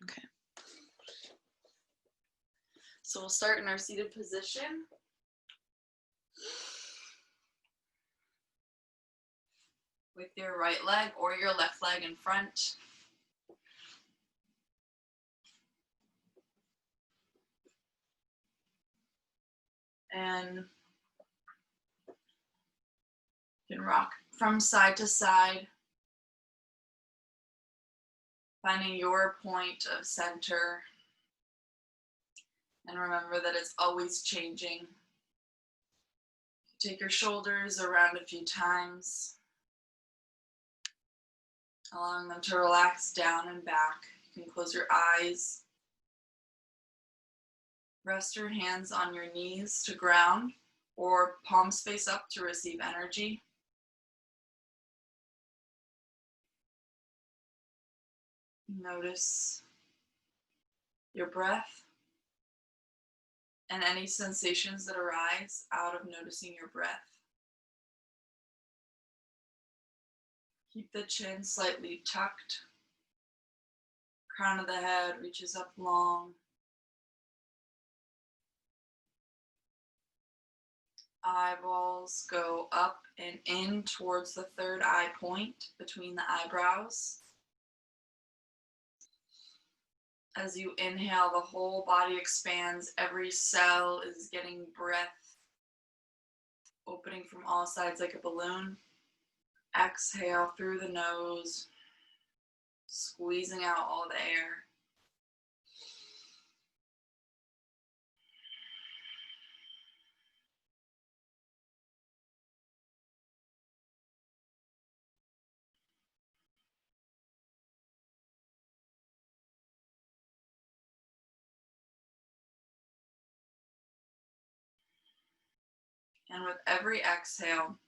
Okay. So we'll start in our seated position. With your right leg or your left leg in front. And you can rock from side to side, finding your point of center. And remember that it's always changing. Take your shoulders around a few times, allowing them to relax down and back. You can close your eyes. Rest your hands on your knees to ground or palms face up to receive energy. Notice your breath and any sensations that arise out of noticing your breath. Keep the chin slightly tucked. Crown of the head reaches up long. Eyeballs go up and in towards the third eye point between the eyebrows. As you inhale, the whole body expands. Every cell is getting breath, opening from all sides like a balloon. Exhale through the nose, squeezing out all the air. And with every exhale,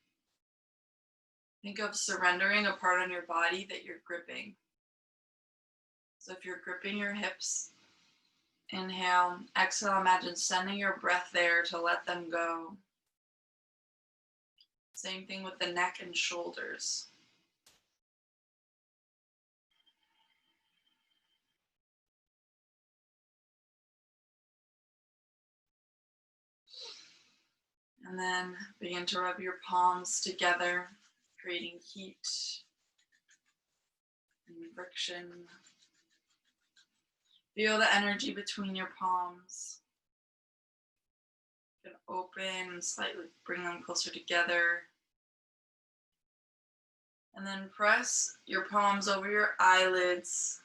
think of surrendering a part on your body that you're gripping. So if you're gripping your hips, inhale, exhale, imagine sending your breath there to let them go. Same thing with the neck and shoulders. And then begin to rub your palms together, creating heat and friction. Feel the energy between your palms. You can open and slightly bring them closer together. And then press your palms over your eyelids.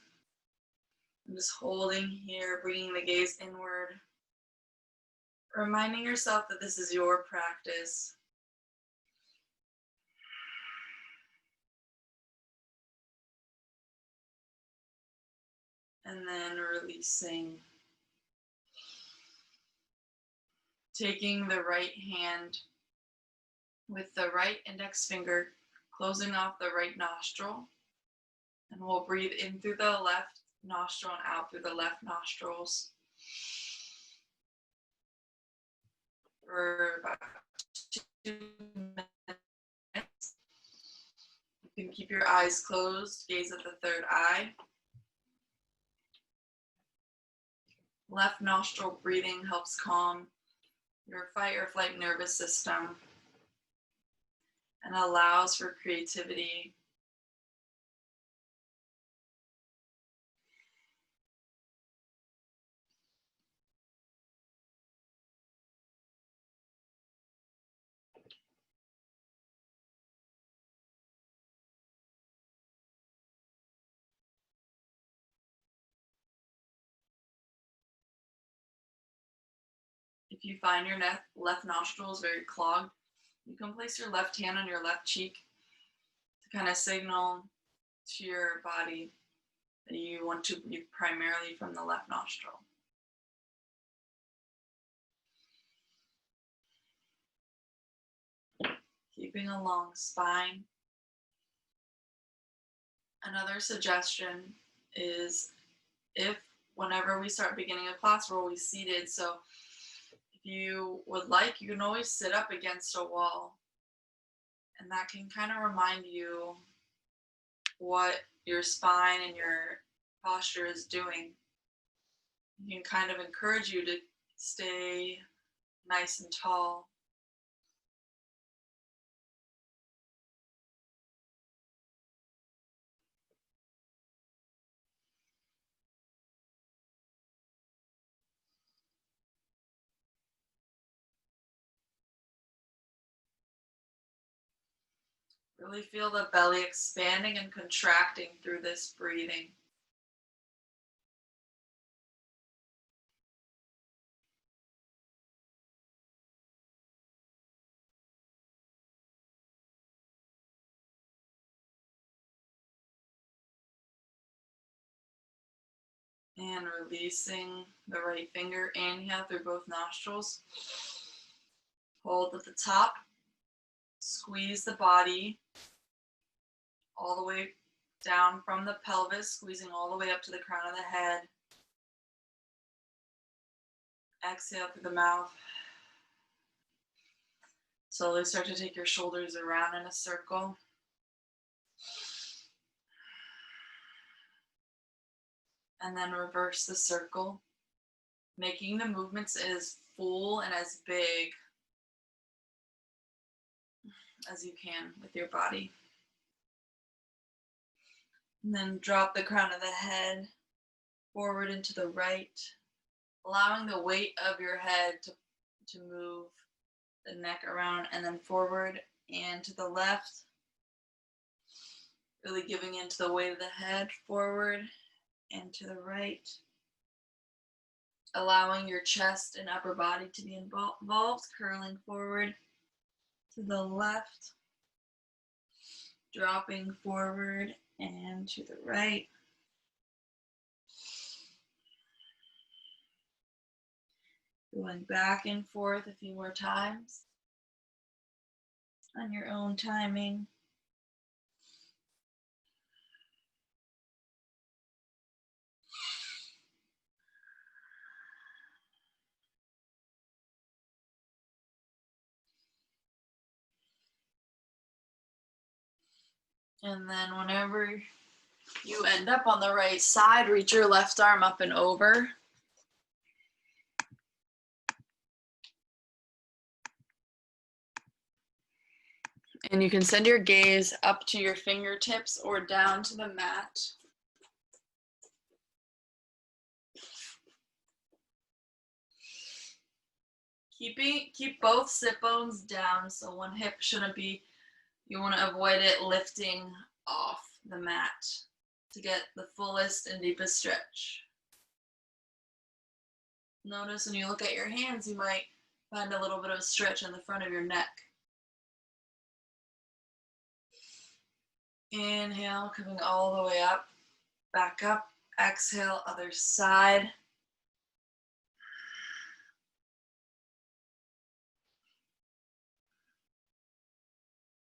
And just holding here, bringing the gaze inward. Reminding yourself that this is your practice. And then releasing. Taking the right hand with the right index finger, closing off the right nostril. And we'll breathe in through the left nostril and out through the left nostrils. For about 2 minutes. You can keep your eyes closed, gaze at the third eye. Left nostril breathing helps calm your fight or flight nervous system and allows for creativity. If you find your left nostril is very clogged, you can place your left hand on your left cheek to kind of signal to your body that you want to breathe primarily from the left nostril. Keeping a long spine. Another suggestion is if whenever we start beginning a class, we're always seated. So if you would like, you can always sit up against a wall. And that can kind of remind you what your spine and your posture is doing. It can kind of encourage you to stay nice and tall. Really feel the belly expanding and contracting through this breathing. And releasing the right finger. Inhale through both nostrils. Hold at the top. Squeeze the body all the way down from the pelvis, squeezing all the way up to the crown of the head. Exhale through the mouth. Slowly start to take your shoulders around in a circle. And then reverse the circle, making the movements as full and as big as you can with your body. And then drop the crown of the head forward and to the right, allowing the weight of your head to move the neck around and then forward and to the left. Really giving into the weight of the head forward and to the right. Allowing your chest and upper body to be involved, curling forward to the left, dropping forward and to the right. Going back and forth a few more times on your own timing. And then whenever you end up on the right side, reach your left arm up and over. And you can send your gaze up to your fingertips or down to the mat. Keep both sit bones down, so one hip shouldn't be, you want to avoid it lifting off the mat to get the fullest and deepest stretch. Notice when you look at your hands, you might find a little bit of a stretch in the front of your neck. Inhale, coming all the way up, back up. Exhale, other side.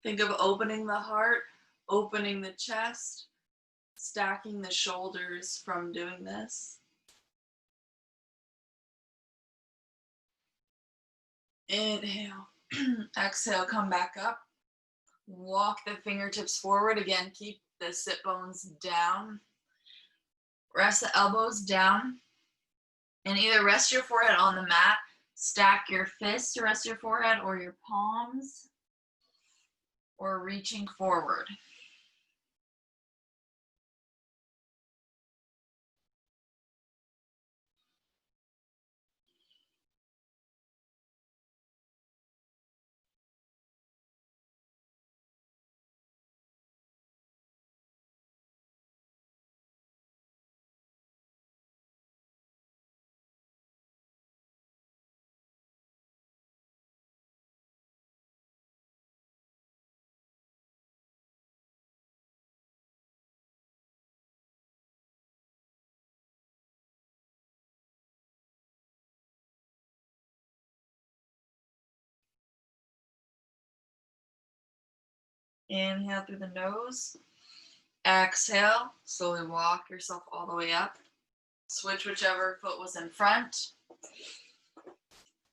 Think of opening the heart, opening the chest, stacking the shoulders from doing this. Inhale, exhale, come back up. Walk the fingertips forward. Again, keep the sit bones down. Rest the elbows down. And either rest your forehead on the mat, stack your fists to rest your forehead or your palms, or reaching forward. Inhale through the nose. Exhale, slowly walk yourself all the way up. Switch whichever foot was in front.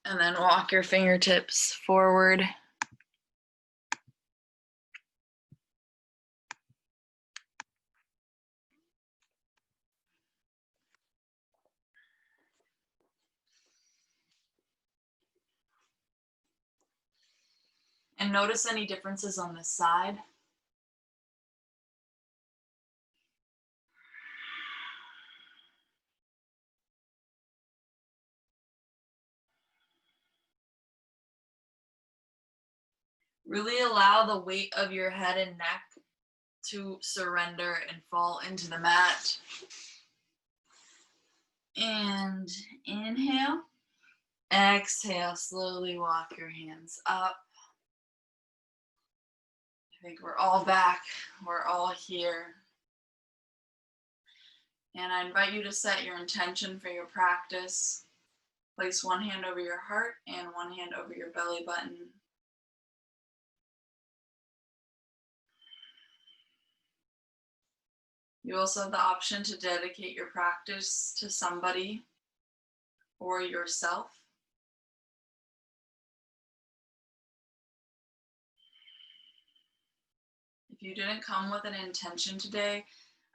And then walk your fingertips forward. And notice any differences on this side. Really allow the weight of your head and neck to surrender and fall into the mat. And inhale. Exhale, slowly walk your hands up. I think we're all back. We're all here. And I invite you to set your intention for your practice. Place one hand over your heart and one hand over your belly button. You also have the option to dedicate your practice to somebody or yourself. If you didn't come with an intention today,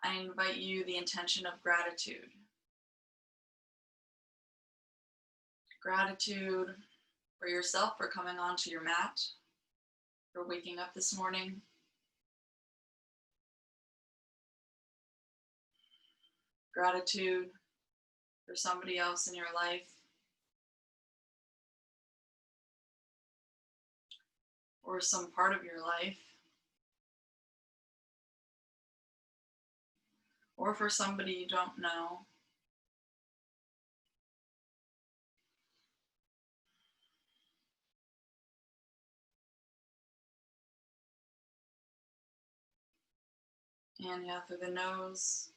I invite you the intention of gratitude. Gratitude for yourself for coming onto your mat, for waking up this morning. Gratitude for somebody else in your life. Or some part of your life. Or for somebody you don't know. Inhale through the nose,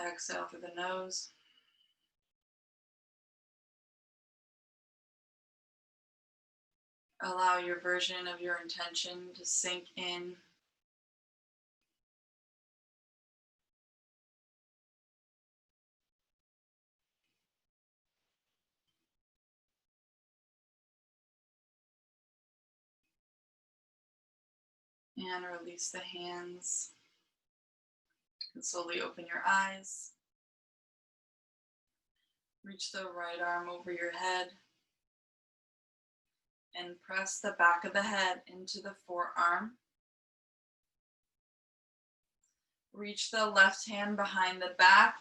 exhale through the nose. Allow your version of your intention to sink in. And release the hands. And slowly open your eyes. Reach the right arm over your head. And press the back of the head into the forearm. Reach the left hand behind the back.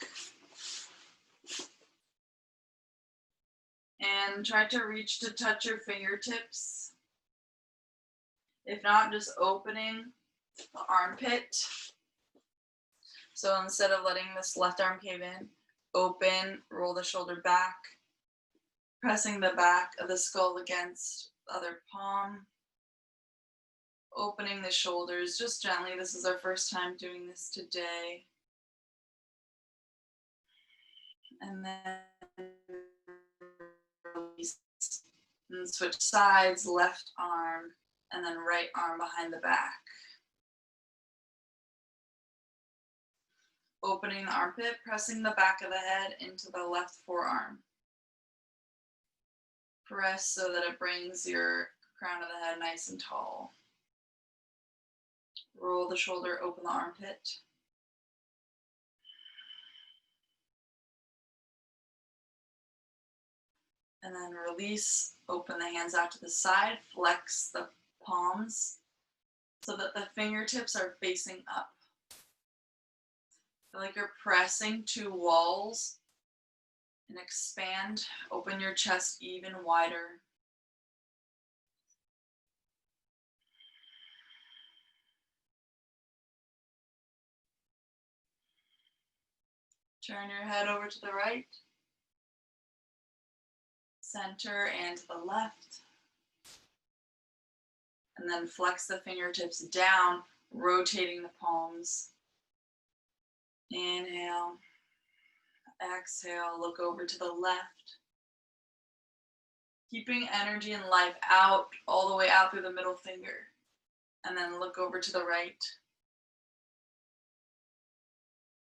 And try to reach to touch your fingertips. If not, just opening the armpit. So instead of letting this left arm cave in, open, roll the shoulder back, pressing the back of the skull against the other palm, opening the shoulders just gently. This is our first time doing this today. And then release and switch sides, left arm, and then right arm behind the back. Opening the armpit, pressing the back of the head into the left forearm. Press so that it brings your crown of the head nice and tall. Roll the shoulder, open the armpit. And then release, open the hands out to the side, flex the palms so that the fingertips are facing up. Feel like you're pressing two walls and expand, open your chest even wider. Turn your head over to the right, center, and to the left. And then flex the fingertips down, rotating the palms. Inhale, exhale, look over to the left. Keeping energy and life out, all the way out through the middle finger. And then look over to the right.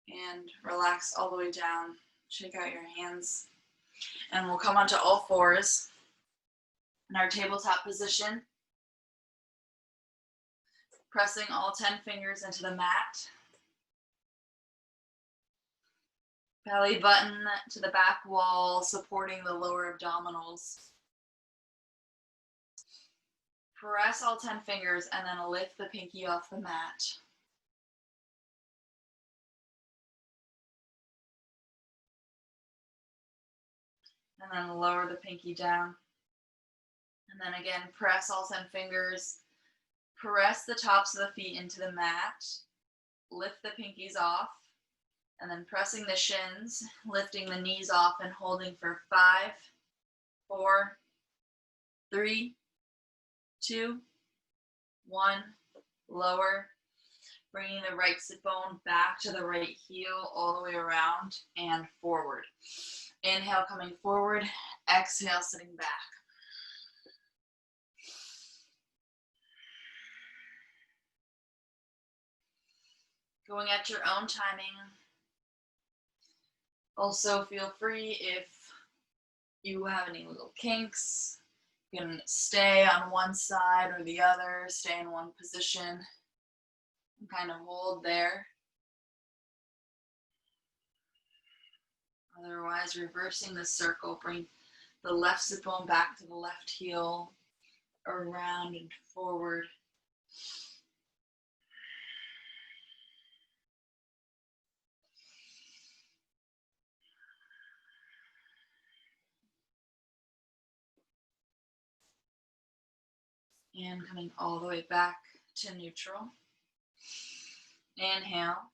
And relax all the way down. Shake out your hands. And we'll come onto all fours in our tabletop position. Pressing all 10 fingers into the mat. Belly button to the back wall, supporting the lower abdominals. Press all 10 fingers and then lift the pinky off the mat. And then lower the pinky down. And then again, press all 10 fingers. Press the tops of the feet into the mat. Lift the pinkies off. And then pressing the shins, lifting the knees off and holding for 5, 4, 3, 2, 1. Lower. Bringing the right sit bone back to the right heel all the way around and forward. Inhale, coming forward. Exhale, sitting back. Going at your own timing. Also, feel free if you have any little kinks. You can stay on one side or the other, stay in one position, and kind of hold there. Otherwise, reversing the circle, bring the left sit bone back to the left heel, around and forward. And coming all the way back to neutral. Inhale.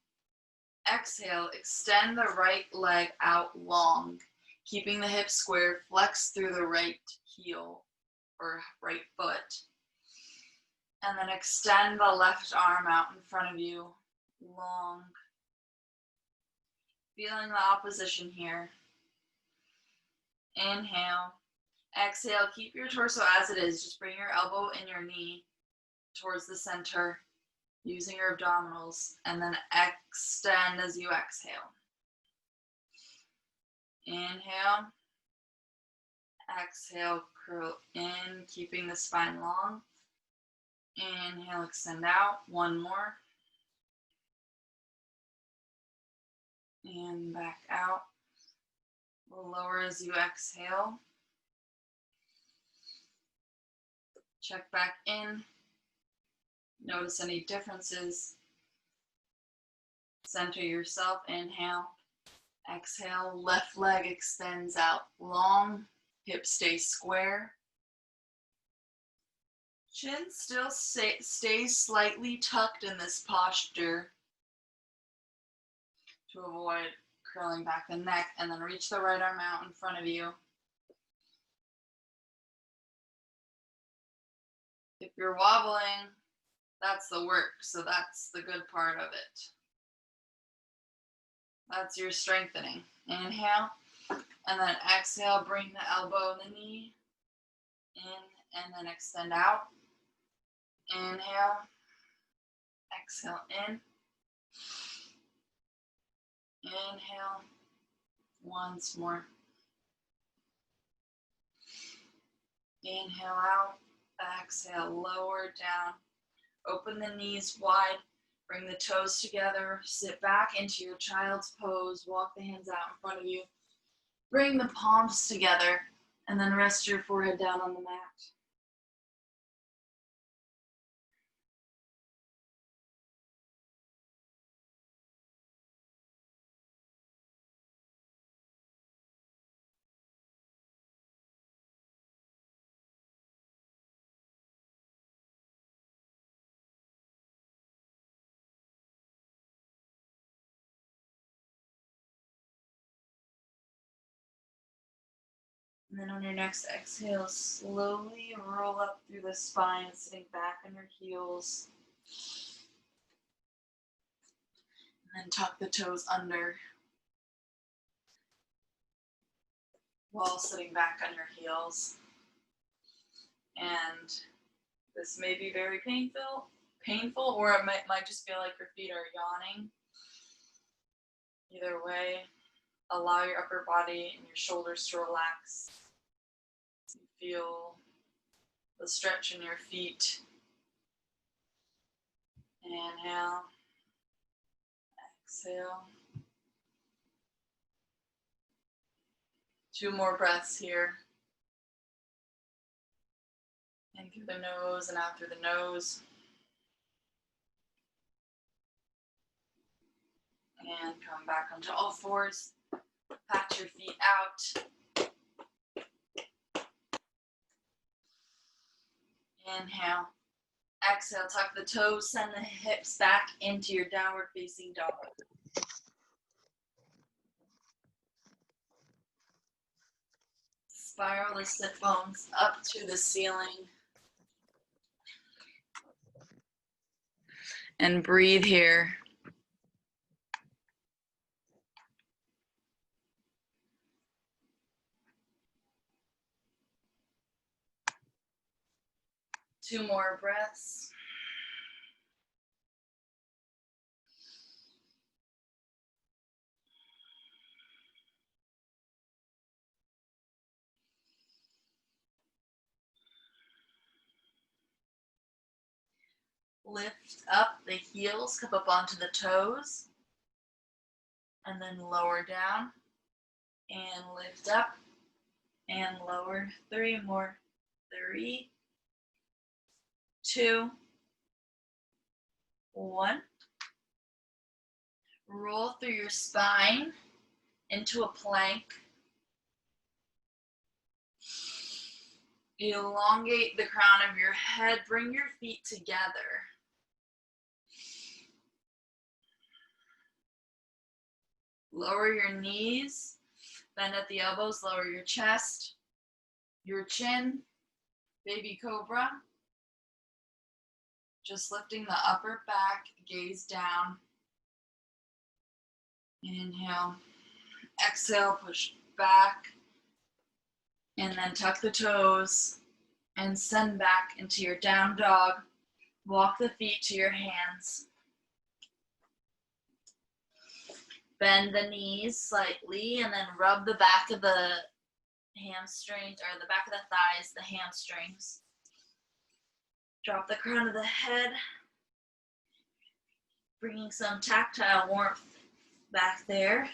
Exhale, extend the right leg out long, keeping the hips square, flex through the right heel or right foot. And then extend the left arm out in front of you, long. Feeling the opposition here. Inhale. Exhale, keep your torso as it is. Just bring your elbow and your knee towards the center using your abdominals, and then extend as you exhale. Inhale. Exhale, curl in, keeping the spine long. Inhale, extend out. One more. And back out. Lower as you exhale. Check back in. Notice any differences. Center yourself. Inhale. Exhale. Left leg extends out long. Hips stay square. Chin still stays slightly tucked in this posture to avoid curling back the neck. And then reach the right arm out in front of you. If you're wobbling, that's the work, so that's the good part of it. That's your strengthening. Inhale, and then exhale, bring the elbow and the knee in, and then extend out. Inhale, exhale in. Inhale, once more. Inhale out, exhale, lower down. Open the knees wide, bring the toes together, sit back into your child's pose, walk the hands out in front of you. Bring the palms together, and then rest your forehead down on the mat. And then on your next exhale, slowly roll up through the spine, sitting back on your heels. And then tuck the toes under while sitting back on your heels. And this may be very painful, or it might just feel like your feet are yawning. Either way, allow your upper body and your shoulders to relax. You feel the stretch in your feet. Inhale. Exhale. 2 more breaths here. In through the nose and out through the nose. And come back onto all fours. Pat your feet out. Inhale. Exhale, tuck the toes, send the hips back into your downward facing dog. Spiral the sit bones up to the ceiling. And breathe here. Two more breaths. Lift up the heels, come up onto the toes, and then lower down, and lift up, and lower. Three more. 3, 2, 1. Roll through your spine into a plank. Elongate the crown of your head. Bring your feet together. Lower your knees. Bend at the elbows. Lower your chest, your chin. Baby cobra. Just lifting the upper back. Gaze down. Inhale. Exhale. Push back. And then tuck the toes and send back into your down dog. Walk the feet to your hands. Bend the knees slightly and then rub the back of the hamstrings or the back of the thighs, the hamstrings. Drop the crown of the head, bringing some tactile warmth back there.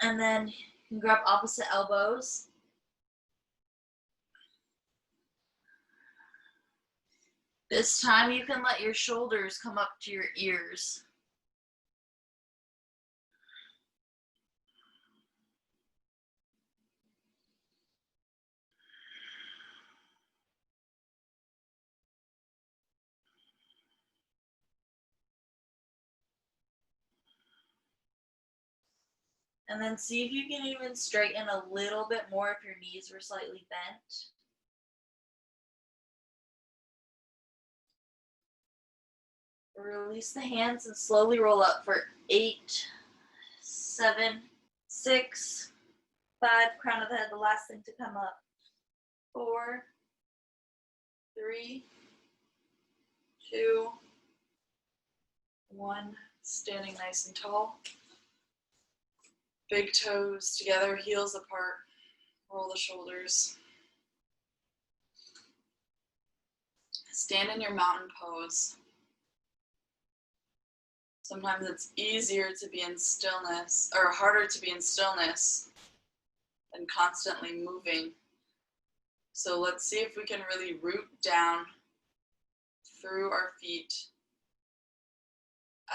And then you can grab opposite elbows. This time you can let your shoulders come up to your ears. And then see if you can even straighten a little bit more if your knees were slightly bent. Release the hands and slowly roll up for 8, 7, 6, 5, crown of the head, the last thing to come up. 4, 3, 2, 1. Standing nice and tall. Big toes together, heels apart. Roll the shoulders. Stand in your mountain pose. Sometimes it's easier to be in stillness, or harder to be in stillness than constantly moving. So let's see if we can really root down through our feet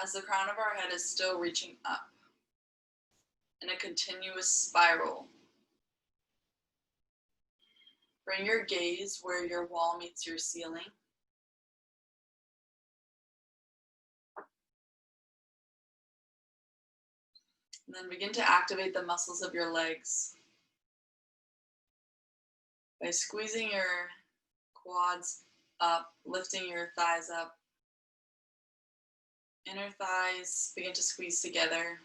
as the crown of our head is still reaching up in a continuous spiral. Bring your gaze where your wall meets your ceiling. And then begin to activate the muscles of your legs by squeezing your quads up, lifting your thighs up. Inner thighs begin to squeeze together.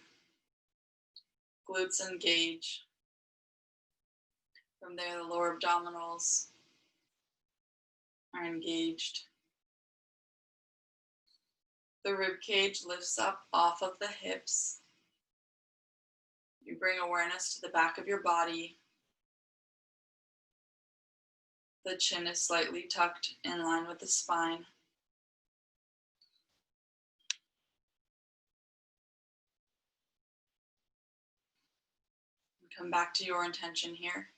Glutes engage. From there, the lower abdominals are engaged. The rib cage lifts up off of the hips. You bring awareness to the back of your body. The chin is slightly tucked in line with the spine. Come back to your intention here.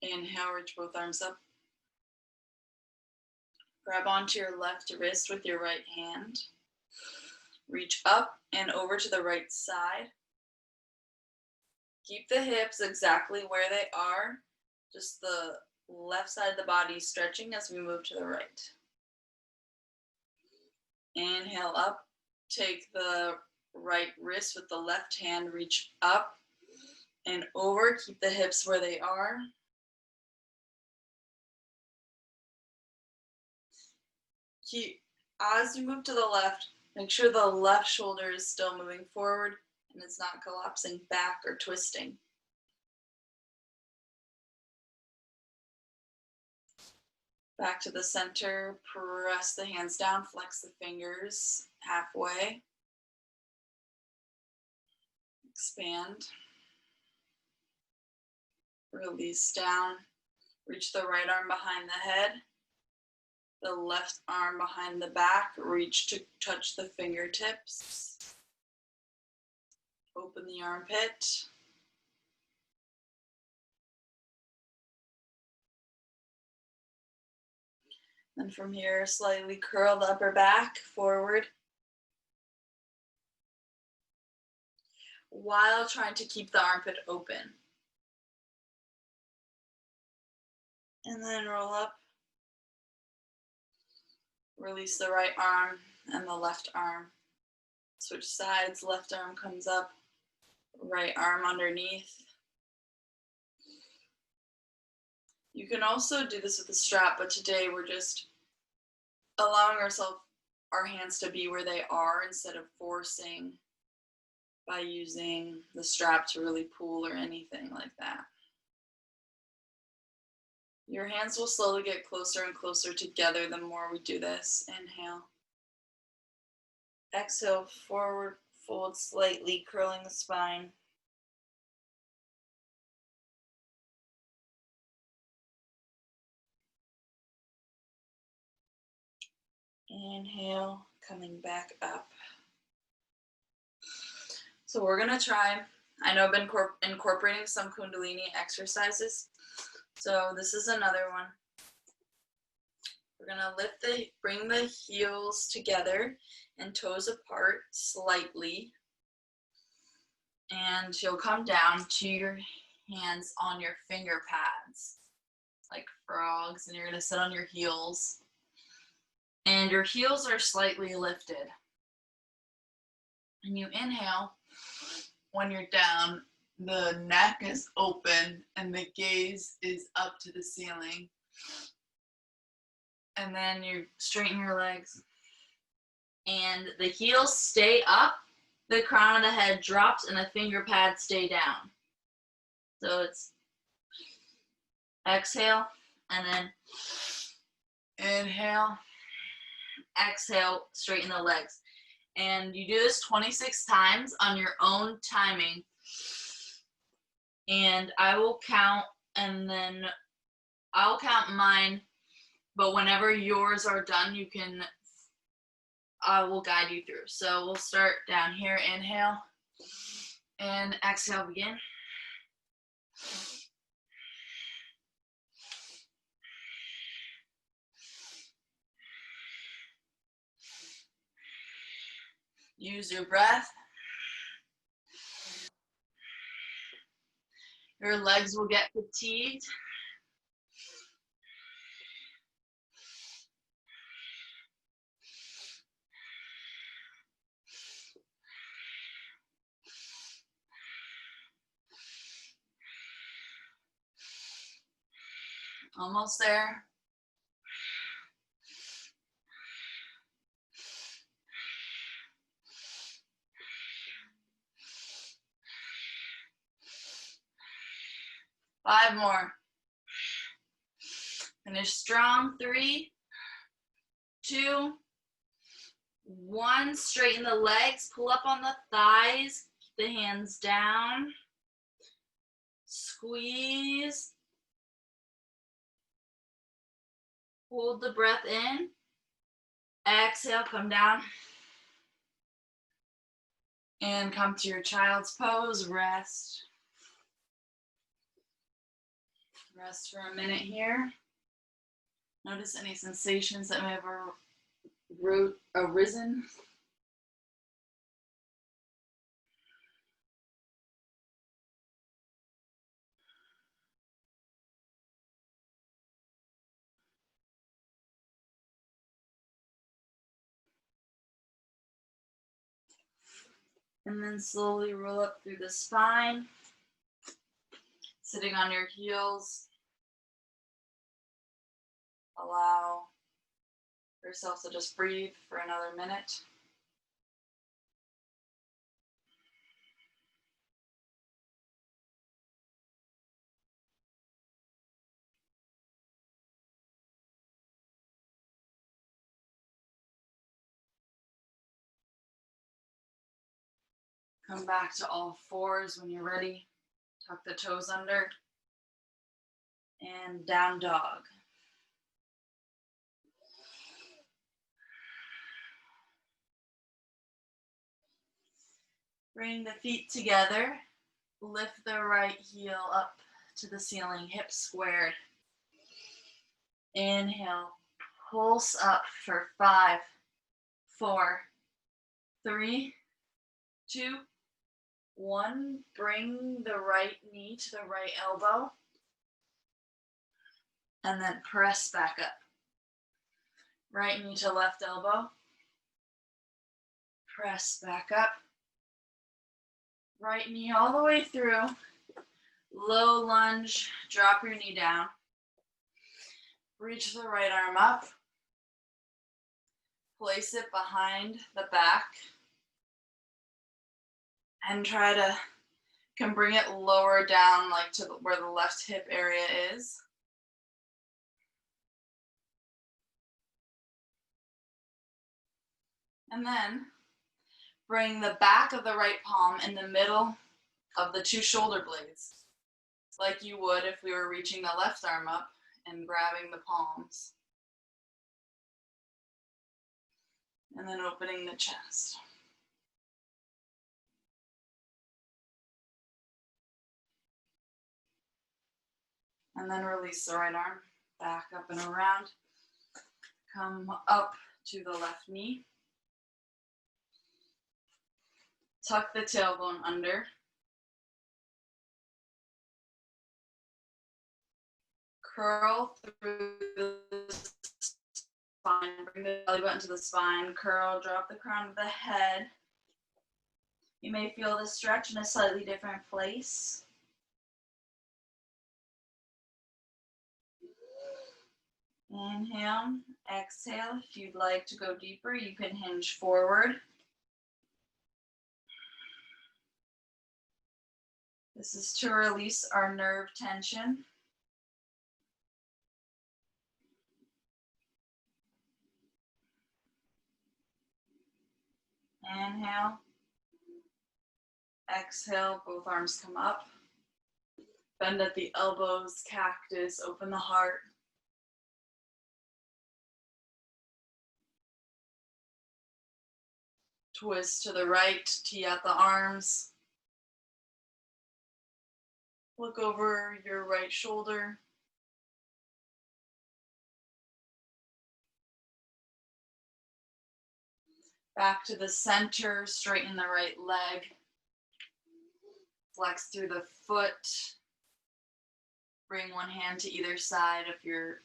Inhale, reach both arms up. Grab onto your left wrist with your right hand. Reach up and over to the right side. Keep the hips exactly where they are, just the left side of the body stretching as we move to the right. Inhale up, take the right wrist with the left hand, reach up and over, keep the hips where they are. As you move to the left, make sure the left shoulder is still moving forward and it's not collapsing back or twisting. Back to the center, press the hands down, flex the fingers halfway. Expand. Release down. Reach the right arm behind the head. The left arm behind the back. Reach to touch the fingertips. Open the armpit. Then from here, slightly curl the upper back forward, while trying to keep the armpit open. And then roll up. Release the right arm and the left arm. Switch sides, left arm comes up, right arm underneath. You can also do this with a strap, but today we're just allowing our hands to be where they are instead of forcing by using the strap to really pull or anything like that. Your hands will slowly get closer and closer together the more we do this. Inhale. Exhale, forward fold slightly, curling the spine. Inhale, coming back up. So we're gonna try, I know I've been incorporating some Kundalini exercises. So this is another one. We're gonna bring the heels together and toes apart slightly. And you'll come down to your hands on your finger pads, like frogs, and you're gonna sit on your heels. And your heels are slightly lifted. And you inhale. When you're down, the neck is open and the gaze is up to the ceiling. And then you straighten your legs. And the heels stay up, the crown of the head drops, and the finger pads stay down. So it's exhale, and then inhale, exhale, straighten the legs. And you do this 26 times on your own timing. And I will count, and then I'll count mine, but whenever yours are done, I will guide you through. So we'll start down here, inhale, and exhale, begin. Use your breath. Your legs will get fatigued. Almost there. Five more. Finish strong. 3, 2, 1. Straighten the legs. Pull up on the thighs. Keep the hands down. Squeeze. Hold the breath in. Exhale, come down. And come to your child's pose. Rest. Rest for a minute here. Notice any sensations that may have arisen. And then slowly roll up through the spine, sitting on your heels. Allow yourself to just breathe for another minute. Come back to all fours when you're ready. Tuck the toes under. And down dog. Bring the feet together. Lift the right heel up to the ceiling, hips squared. Inhale, pulse up for 5, 4, 3, 2, 1. Bring the right knee to the right elbow. And then press back up. Right knee to left elbow. Press back up. Right knee all the way through. Low lunge, drop your knee down. Reach the right arm up. Place it behind the back. And can bring it lower down, like to where the left hip area is. And then bring the back of the right palm in the middle of the 2 shoulder blades, like you would if we were reaching the left arm up and grabbing the palms. And then opening the chest. And then release the right arm, back up and around. Come up to the left knee. Tuck the tailbone under. Curl through the spine. Bring the belly button to the spine. Curl, drop the crown of the head. You may feel the stretch in a slightly different place. Inhale, exhale. If you'd like to go deeper, you can hinge forward. This is to release our nerve tension. Inhale. Exhale, both arms come up. Bend at the elbows, cactus, open the heart. Twist to the right, tee out the arms. Look over your right shoulder. Back to the center, straighten the right leg. Flex through the foot. Bring one hand to either side of your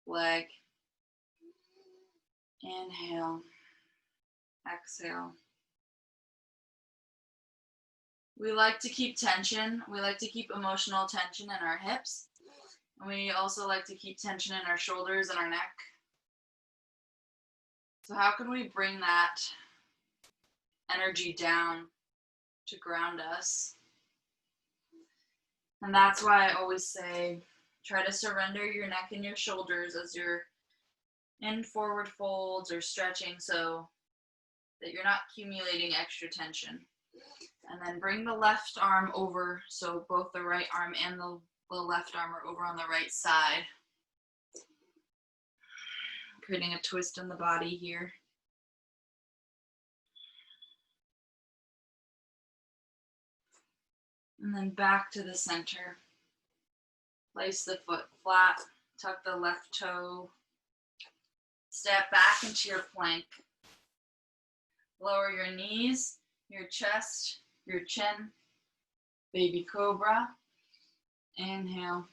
leg. Inhale. Exhale. We like to keep tension. We like to keep emotional tension in our hips. And we also like to keep tension in our shoulders and our neck. So how can we bring that energy down to ground us? And that's why I always say, try to surrender your neck and your shoulders as you're in forward folds or stretching so that you're not accumulating extra tension. And then bring the left arm over, so both the right arm and the left arm are over on the right side. Creating a twist in the body here. And then back to the center. Place the foot flat, tuck the left toe, step back into your plank. Lower your knees, your chest, your chin. Baby cobra. Inhale.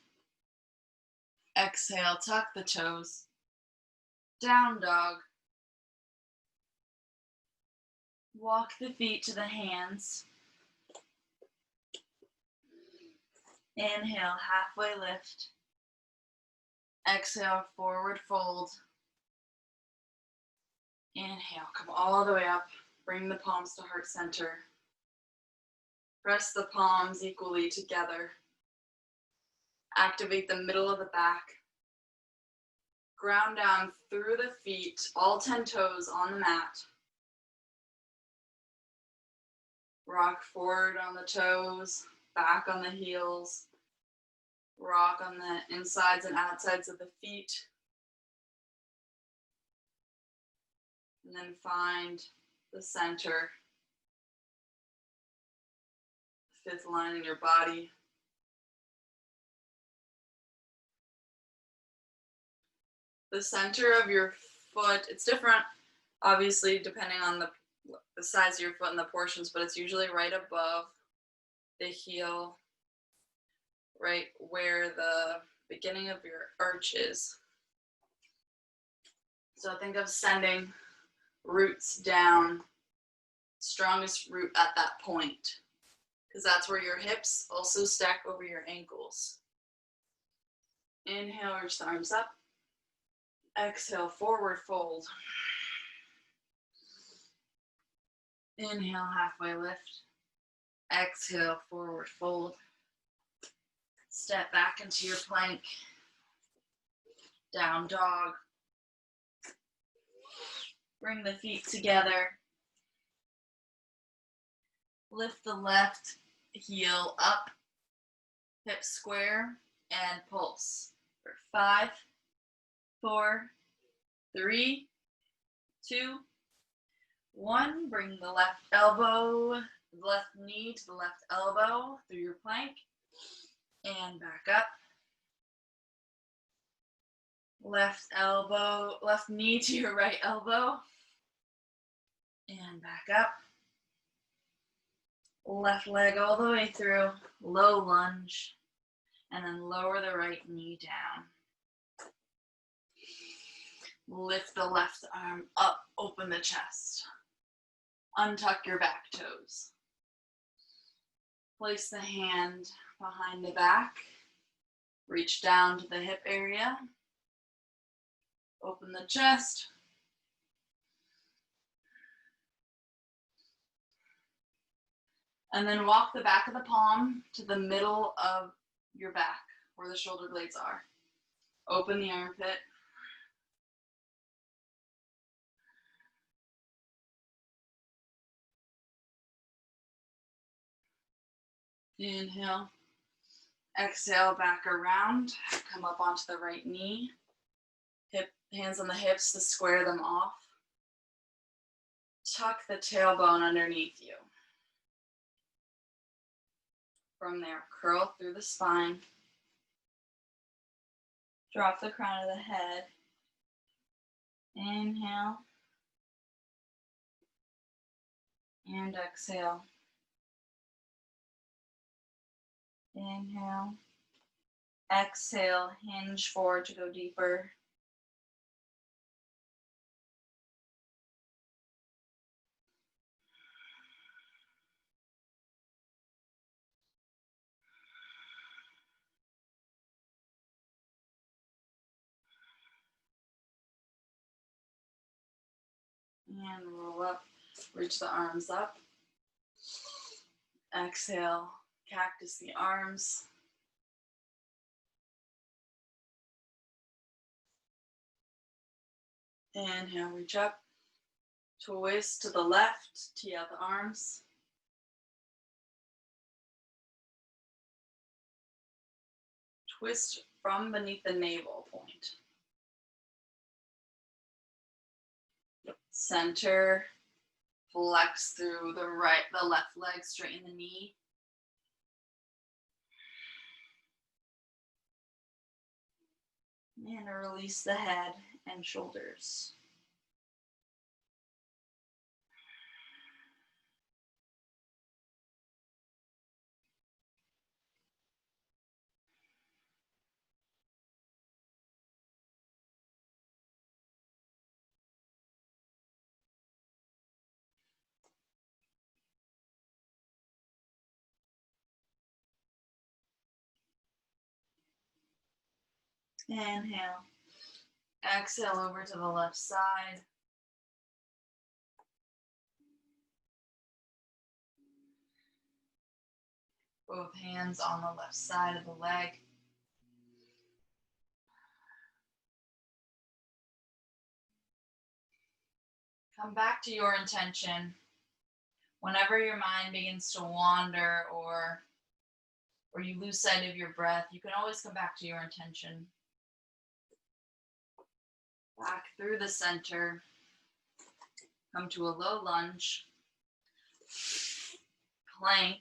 Exhale, tuck the toes. Down dog. Walk the feet to the hands. Inhale, halfway lift. Exhale, forward fold. Inhale, come all the way up. Bring the palms to heart center. Press the palms equally together. Activate the middle of the back. Ground down through the feet, all 10 toes on the mat. Rock forward on the toes, back on the heels. Rock on the insides and outsides of the feet. And then find the center, fifth line in your body. The center of your foot, it's different, obviously, depending on the size of your foot and the portions, but it's usually right above the heel, right where the beginning of your arch is. So think of sending roots down, strongest root at that point, because that's where your hips also stack over your ankles. Inhale, reach the arms up. Exhale, forward fold. Inhale, halfway lift. Exhale, forward fold. Step back into your plank. Down dog. Bring the feet together. Lift the left heel up. Hip square and pulse. For 5, 4, 3, 2, 1. Bring the left elbow, left knee to the left elbow through your plank and back up. Left elbow, left knee to your right elbow and back up. Left leg all the way through, low lunge, and then lower the right knee down. Lift the left arm up, open the chest. Untuck your back toes. Place the hand behind the back. Reach down to the hip area. Open the chest. And then walk the back of the palm to the middle of your back, where the shoulder blades are. Open the armpit. Inhale. Exhale, back around. Come up onto the right knee. Hands on the hips to square them off. Tuck the tailbone underneath you. From there, curl through the spine. Drop the crown of the head. Inhale. And exhale. Inhale. Exhale, hinge forward to go deeper. And roll up, reach the arms up. Exhale, cactus the arms. Inhale, reach up. Twist to the left, tee out the arms. Twist from beneath the navel point. Center, flex through the left leg, straighten the knee. And release the head and shoulders. Inhale. Exhale over to the left side. Both hands on the left side of the leg. Come back to your intention. Whenever your mind begins to wander or you lose sight of your breath, you can always come back to your intention. Back through the center. Come to a low lunge. Plank.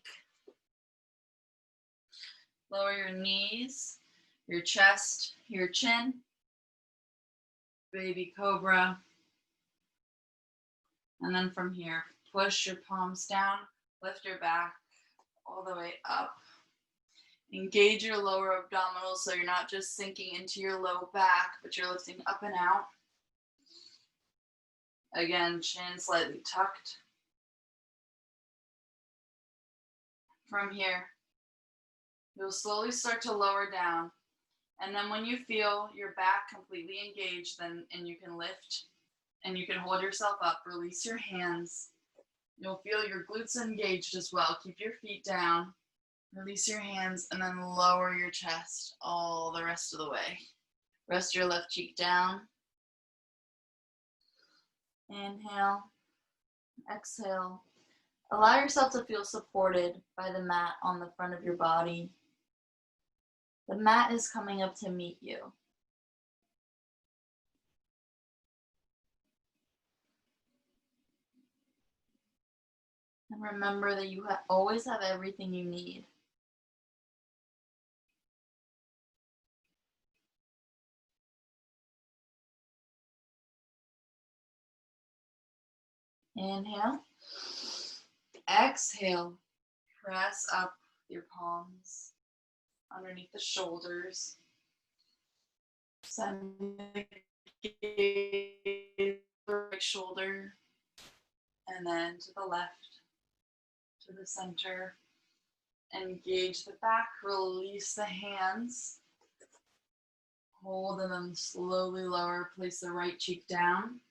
Lower your knees, your chest, your chin. Baby cobra. And then from here, push your palms down, lift your back all the way up. Engage your lower abdominals so you're not just sinking into your low back, but you're lifting up and out. Again, chin slightly tucked. From here, you'll slowly start to lower down. And then when you feel your back completely engaged, and you can lift and you can hold yourself up, release your hands. You'll feel your glutes engaged as well. Keep your feet down, release your hands, and then lower your chest all the rest of the way. Rest your left cheek down. Inhale, exhale. Allow yourself to feel supported by the mat on the front of your body. The mat is coming up to meet you. And remember that you always have everything you need. Inhale. Exhale. Press up your palms underneath the shoulders. Send the gaze to the right shoulder, and then to the left, to the center. Engage the back, release the hands. Hold and then slowly lower. Place the right cheek down.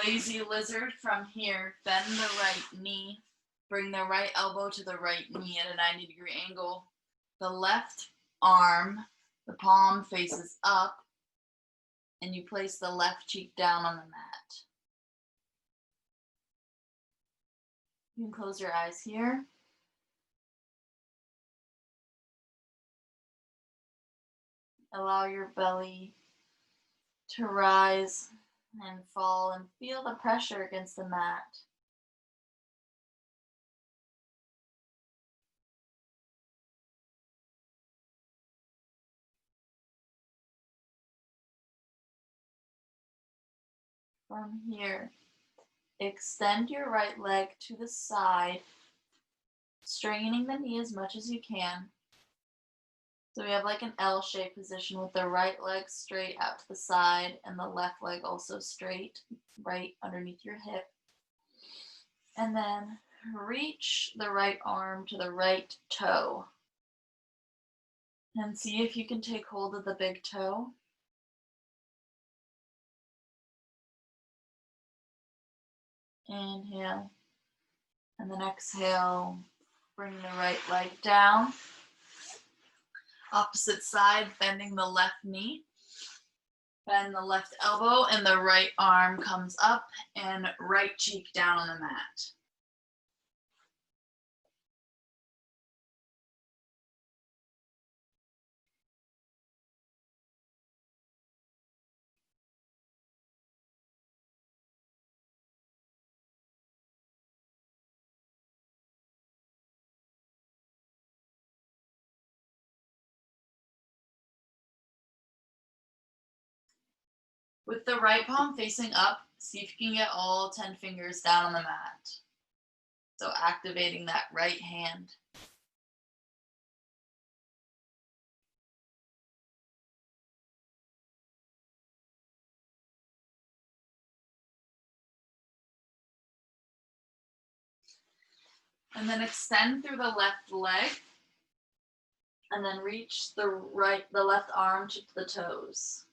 Lazy lizard from here. Bend the right knee. Bring the right elbow to the right knee at a 90-degree angle. The left arm, the palm faces up, and you place the left cheek down on the mat. You can close your eyes here. Allow your belly to rise and fall and feel the pressure against the mat. From here, extend your right leg to the side, straightening the knee as much as you can. So we have like an L-shaped position with the right leg straight out to the side and the left leg also straight, right underneath your hip. And then reach the right arm to the right toe. And see if you can take hold of the big toe. Inhale. And then exhale, bring the right leg down. Opposite side, bending the left knee. Bend the left elbow and the right arm comes up and right cheek down on the mat. With the right palm facing up, see if you can get all 10 fingers down on the mat. So activating that right hand. And then extend through the left leg. And then reach the left arm to the toes.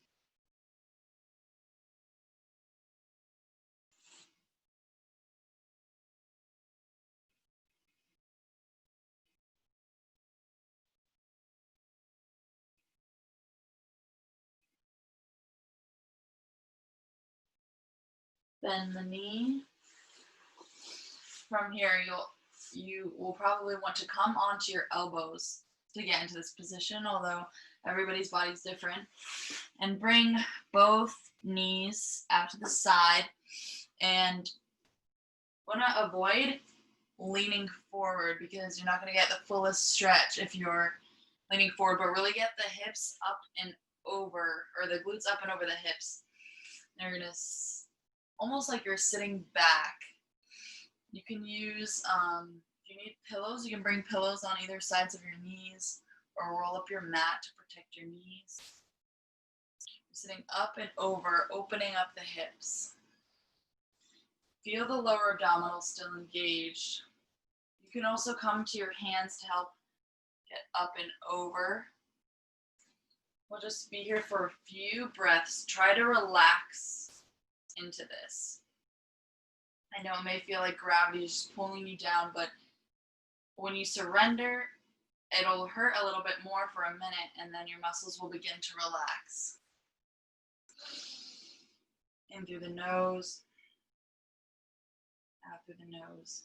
Bend the knee. From here, you will probably want to come onto your elbows to get into this position, although everybody's body's different. And bring both knees out to the side, and want to avoid leaning forward because you're not going to get the fullest stretch if you're leaning forward, but really get the hips up and over, or the glutes up and over the hips. And you're going to almost like you're sitting back. You can use, if you need pillows, you can bring pillows on either sides of your knees or roll up your mat to protect your knees. You're sitting up and over, opening up the hips. Feel the lower abdominals still engaged. You can also come to your hands to help get up and over. We'll just be here for a few breaths. Try to relax into this. I know it may feel like gravity is just pulling you down, but when you surrender, it'll hurt a little bit more for a minute, and then your muscles will begin to relax. In through the nose, out through the nose.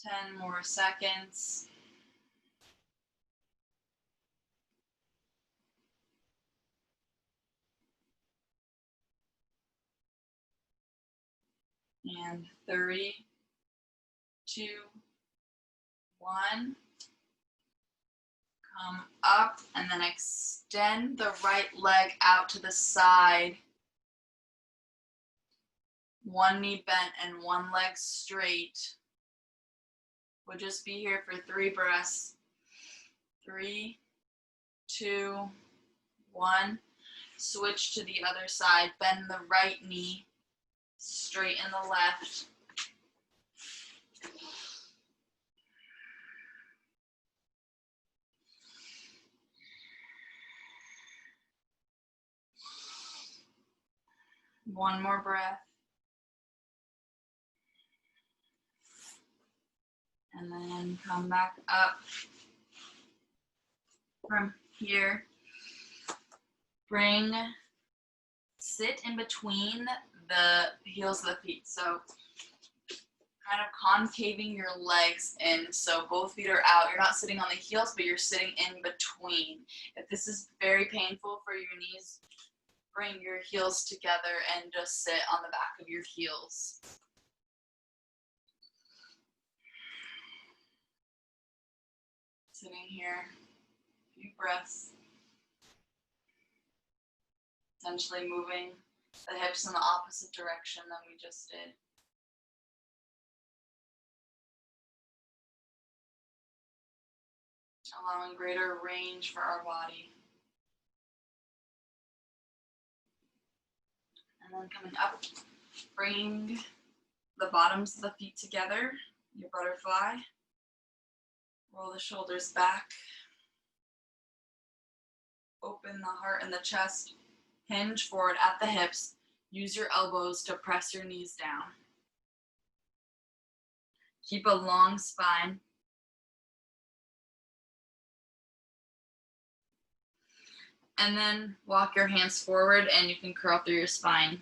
Ten more seconds. And 3, 2, 1. Come up and then extend the right leg out to the side. One knee bent and one leg straight. We'll just be here for 3 breaths. 3, 2, 1. Switch to the other side. Bend the right knee. Straighten the left. One more breath. And then come back up. From here, sit in between the heels of the feet. So kind of concaving your legs in, so both feet are out. You're not sitting on the heels, but you're sitting in between. If this is very painful for your knees, bring your heels together and just sit on the back of your heels. Sitting here, a few breaths. Essentially moving the hips in the opposite direction than we just did. Allowing greater range for our body. And then coming up, bring the bottoms of the feet together, your butterfly. Roll the shoulders back. Open the heart and the chest. Hinge forward at the hips. Use your elbows to press your knees down. Keep a long spine. And then walk your hands forward and you can curl through your spine.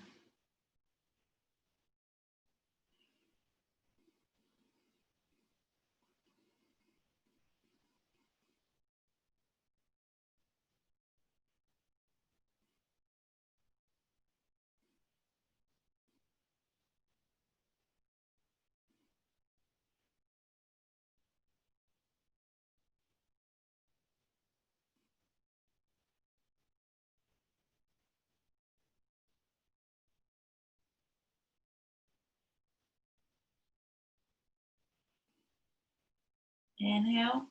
Inhale.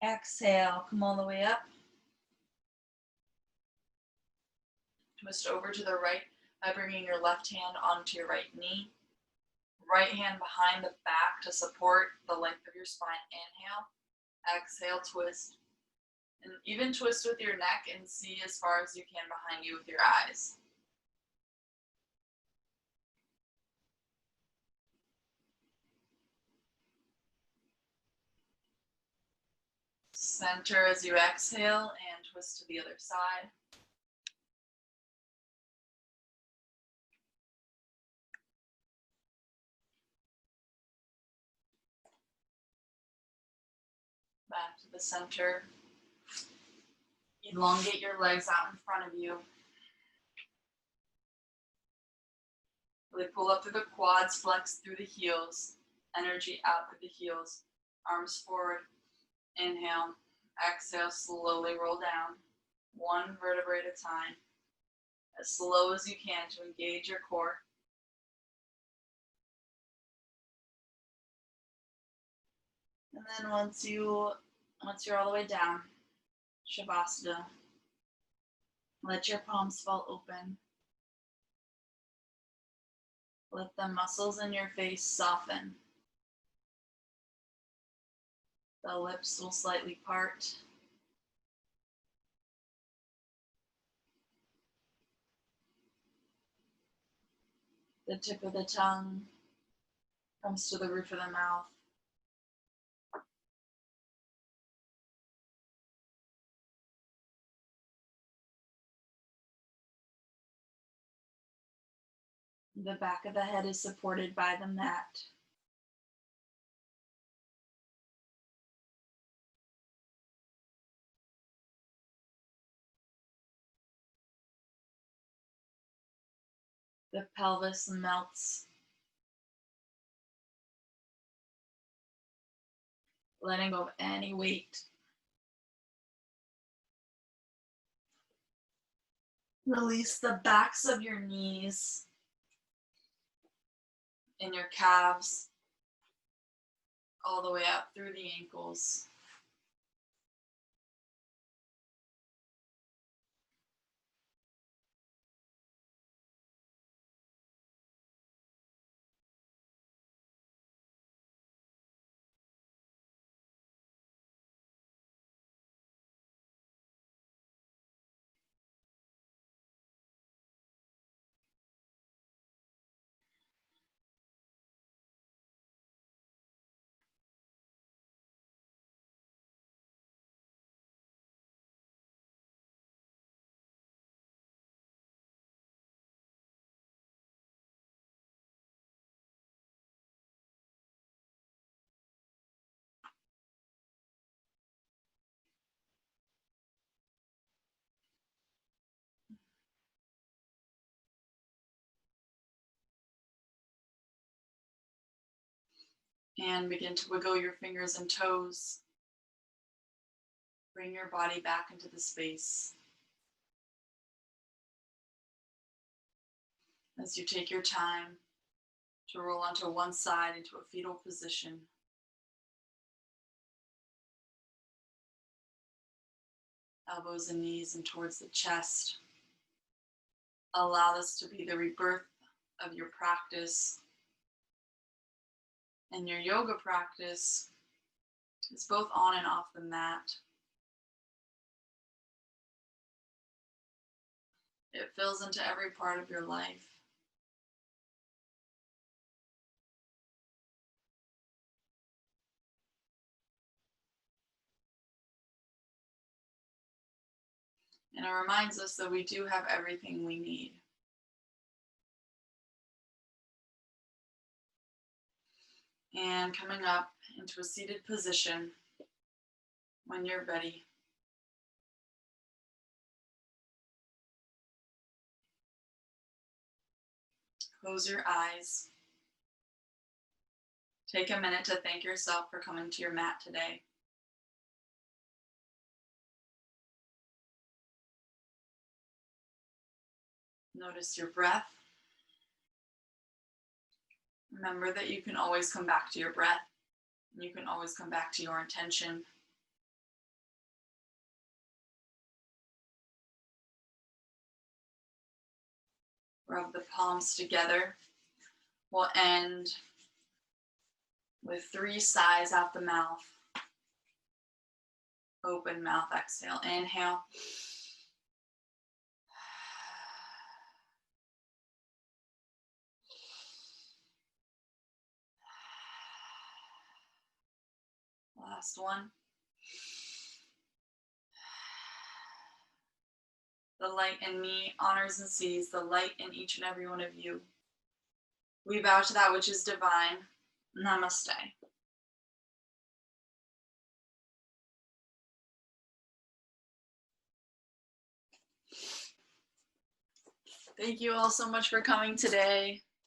Exhale, come all the way up. Twist over to the right by bringing your left hand onto your right knee. Right hand behind the back to support the length of your spine. Inhale. Exhale, twist. And even twist with your neck and see as far as you can behind you with your eyes. Center as you exhale and twist to the other side. Back to the center. Elongate your legs out in front of you. Really pull up through the quads, flex through the heels. Energy out through the heels. Arms forward. Inhale. Exhale, slowly roll down. One vertebrae at a time. As slow as you can to engage your core. And then once you're all the way down, Shavasana, let your palms fall open. Let the muscles in your face soften. The lips will slightly part. The tip of the tongue comes to the roof of the mouth. The back of the head is supported by the mat. The pelvis melts, letting go of any weight. Release the backs of your knees and your calves all the way up through the ankles. And begin to wiggle your fingers and toes. Bring your body back into the space. As you take your time to roll onto one side into a fetal position. Elbows and knees and towards the chest. Allow this to be the rebirth of your practice. And your yoga practice is both on and off the mat. It fills into every part of your life. And it reminds us that we do have everything we need. And coming up into a seated position when you're ready. Close your eyes. Take a minute to thank yourself for coming to your mat today. Notice your breath. Remember that you can always come back to your breath You can always come back to your intention. Rub the palms together. We'll end with 3 sighs out the mouth. Open mouth, exhale. Inhale. Last one. The light in me honors and sees the light in each and every one of you. We bow to that which is divine. Namaste. Thank you all so much for coming today.